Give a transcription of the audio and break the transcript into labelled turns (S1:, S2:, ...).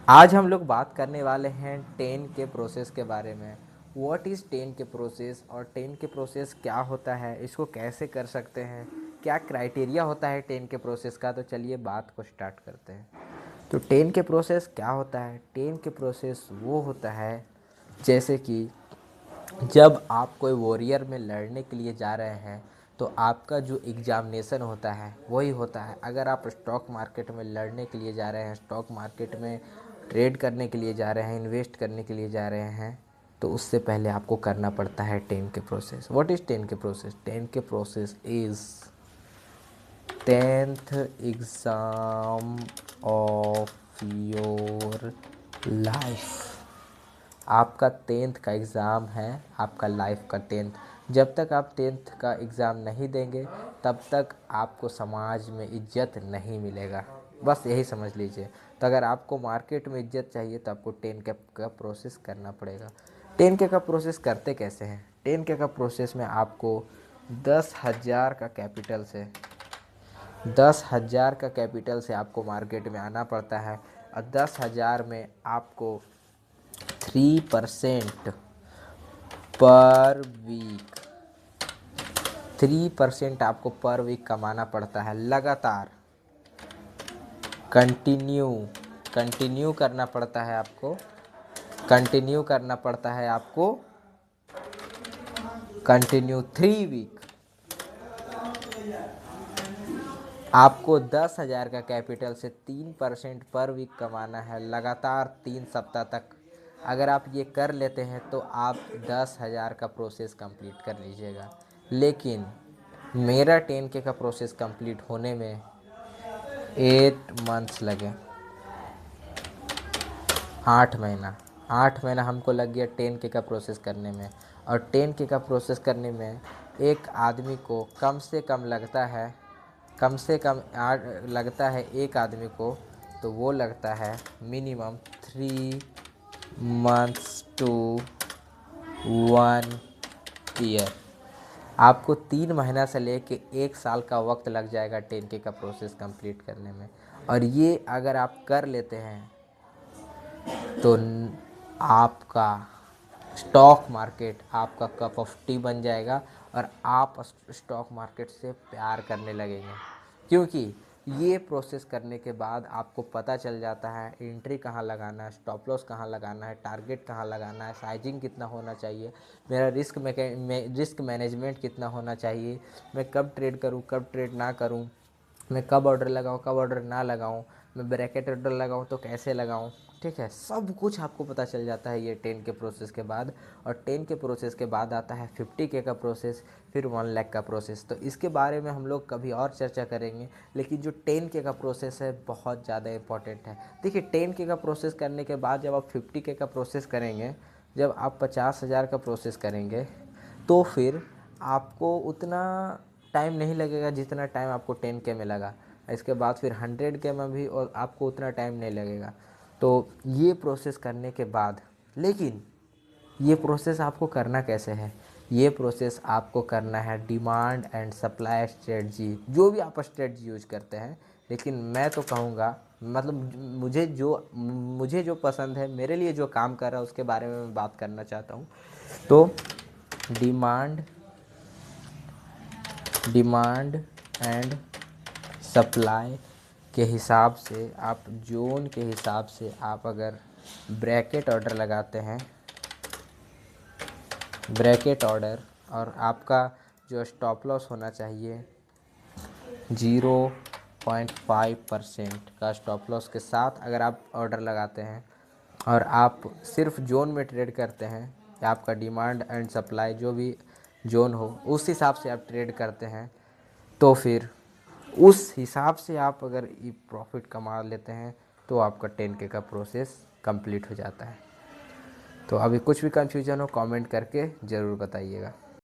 S1: आज हम लोग बात करने वाले हैं 10 के प्रोसेस के बारे में। व्हाट इज़ 10 के प्रोसेस और 10 के प्रोसेस क्या होता है, इसको कैसे कर सकते हैं, क्या क्राइटेरिया होता है 10 के प्रोसेस का। तो चलिए बात को स्टार्ट करते हैं। तो 10 के प्रोसेस क्या होता है? 10 के प्रोसेस वो होता है जैसे कि जब आप कोई वॉरियर में लड़ने के लिए जा रहे हैं तो आपका जो एग्ज़ामिनेशन होता है वही होता है। अगर आप स्टॉक मार्केट में लड़ने के लिए जा रहे हैं, स्टॉक मार्केट में ट्रेड करने के लिए जा रहे हैं, इन्वेस्ट करने के लिए जा रहे हैं, तो उससे पहले आपको करना पड़ता है 10 के प्रोसेस। व्हाट इज़ 10 के प्रोसेस? 10 के process is 10th exam of your life. आपका 10th का एग्ज़ाम है, आपका लाइफ का 10th। जब तक आप 10th का एग्ज़ाम नहीं देंगे तब तक आपको समाज में इज्जत नहीं मिलेगा। बस यही समझ लीजिए। तो अगर आपको मार्केट में इज्जत चाहिए तो आपको 10 के का प्रोसेस करना पड़ेगा। 10 के का प्रोसेस करते कैसे हैं? 10 के का प्रोसेस में आपको 10,000 का कैपिटल से 10,000 का कैपिटल से आपको मार्केट में आना पड़ता है और 10,000 में आपको 3% पर वीक 3% आपको पर वीक कमाना पड़ता है। लगातार कंटिन्यू कंटिन्यू करना पड़ता है आपको कंटिन्यू करना पड़ता है आपको कंटिन्यू 3 वीक। आपको 10,000 का कैपिटल से 3% पर वीक कमाना है लगातार 3 सप्ताह तक। अगर आप ये कर लेते हैं तो आप 10,000 का प्रोसेस कंप्लीट कर लीजिएगा। लेकिन मेरा 10 का प्रोसेस कंप्लीट होने में 8 मंथ्स लगे। 8 महीना 8 महीना हमको लग गया 10 का प्रोसेस करने में। और 10 का प्रोसेस करने में एक आदमी को कम से कम लगता है एक आदमी को, तो वो लगता है मिनिमम 3 मंथ्स टू 1 ईयर। आपको 3 महीना से लेके 1 साल का वक्त लग जाएगा 10 का प्रोसेस कंप्लीट करने में। और ये अगर आप कर लेते हैं तो आपका स्टॉक मार्केट आपका कप ऑफ टी बन जाएगा और आप स्टॉक मार्केट से प्यार करने लगेंगे। क्योंकि ये प्रोसेस करने के बाद आपको पता चल जाता है एंट्री कहाँ लगाना है, स्टॉप लॉस कहाँ लगाना है, टारगेट कहाँ लगाना है, साइजिंग कितना होना चाहिए, मेरा रिस्क मैनेजमेंट कितना होना चाहिए, मैं कब ट्रेड करूँ कब ट्रेड ना करूँ, मैं कब ऑर्डर लगाऊँ कब ऑर्डर ना लगाऊँ, मैं ब्रैकेट ऑर्डर लगाऊँ तो कैसे लगाऊँ। ठीक है, सब कुछ आपको पता चल जाता है ये 10 के प्रोसेस के बाद। और 10 के प्रोसेस के बाद आता है 50 का प्रोसेस, फिर 1 लाख का प्रोसेस। तो इसके बारे में हम लोग कभी और चर्चा करेंगे। लेकिन जो 10 का प्रोसेस है बहुत ज़्यादा इम्पॉर्टेंट है। देखिए 10 का प्रोसेस करने के बाद जब आप 50 का प्रोसेस करेंगे, जब आप 50,000 का प्रोसेस करेंगे, तो फिर आपको उतना टाइम नहीं लगेगा जितना टाइम आपको 10 में लगा। इसके बाद फिर 100 में भी और आपको उतना टाइम नहीं लगेगा। तो ये प्रोसेस करने के बाद, लेकिन ये प्रोसेस आपको करना कैसे है? ये प्रोसेस आपको करना है डिमांड एंड सप्लाई स्ट्रेटजी, जो भी आप स्ट्रेटजी यूज करते हैं। लेकिन मैं तो कहूँगा, मतलब मुझे जो पसंद है, मेरे लिए जो काम कर रहा है उसके बारे में मैं बात करना चाहता हूँ। तो डिमांड डिमांड एंड सप्लाई के हिसाब से, आप जोन के हिसाब से आप अगर ब्रैकेट ऑर्डर लगाते हैं, ब्रैकेट ऑर्डर, और आपका जो स्टॉप लॉस होना चाहिए 0.5% का स्टॉप लॉस के साथ अगर आप ऑर्डर लगाते हैं और आप सिर्फ जोन में ट्रेड करते हैं, या आपका डिमांड एंड सप्लाई जो भी जोन हो उस हिसाब से आप ट्रेड करते हैं, तो फिर उस हिसाब से आप अगर ये प्रॉफिट कमा लेते हैं तो आपका 10 का प्रोसेस कंप्लीट हो जाता है। तो अभी कुछ भी कन्फ्यूजन हो कमेंट करके ज़रूर बताइएगा।